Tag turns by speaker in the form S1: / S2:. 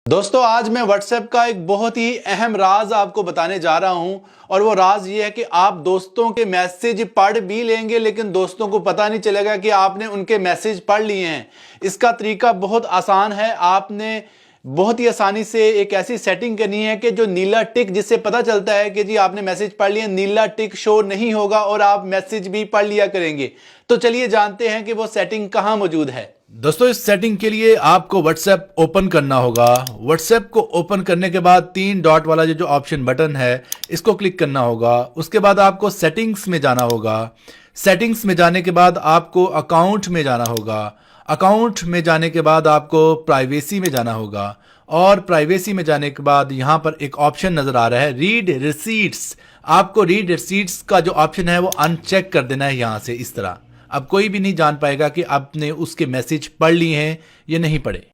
S1: दोस्तों आज मैं WhatsApp का एक बहुत ही अहम राज आपको बताने जा रहा हूं और वो राज ये है कि आप दोस्तों के मैसेज पढ़ भी लेंगे लेकिन दोस्तों को पता नहीं चलेगा कि आपने उनके मैसेज पढ़ लिए हैं। इसका तरीका बहुत आसान है। आपने बहुत ही आसानी से एक ऐसी सेटिंग करनी है कि जो नीला टिक, जिससे पता चलता है कि जी आपने मैसेज पढ़ लिया, नीला टिक शो नहीं होगा और आप मैसेज भी पढ़ लिया करेंगे। तो चलिए जानते हैं कि वो सेटिंग कहां मौजूद है।
S2: दोस्तों इस सेटिंग के लिए आपको WhatsApp ओपन करना होगा। WhatsApp को ओपन करने के बाद 3 डॉट वाला जो ऑप्शन बटन है इसको क्लिक करना होगा। उसके बाद आपको सेटिंग्स में जाना होगा। सेटिंग्स में जाने के बाद आपको अकाउंट में जाना होगा। अकाउंट में जाने के बाद आपको प्राइवेसी में जाना होगा और प्राइवेसी में जाने के बाद यहाँ पर एक ऑप्शन नजर आ रहा है रीड रिसीट्स। आपको रीड रिसीट्स का जो ऑप्शन है वो अनचेक कर देना है यहाँ से। इस तरह अब कोई भी नहीं जान पाएगा कि आपने उसके मैसेज पढ़ लिए हैं या नहीं पढ़े।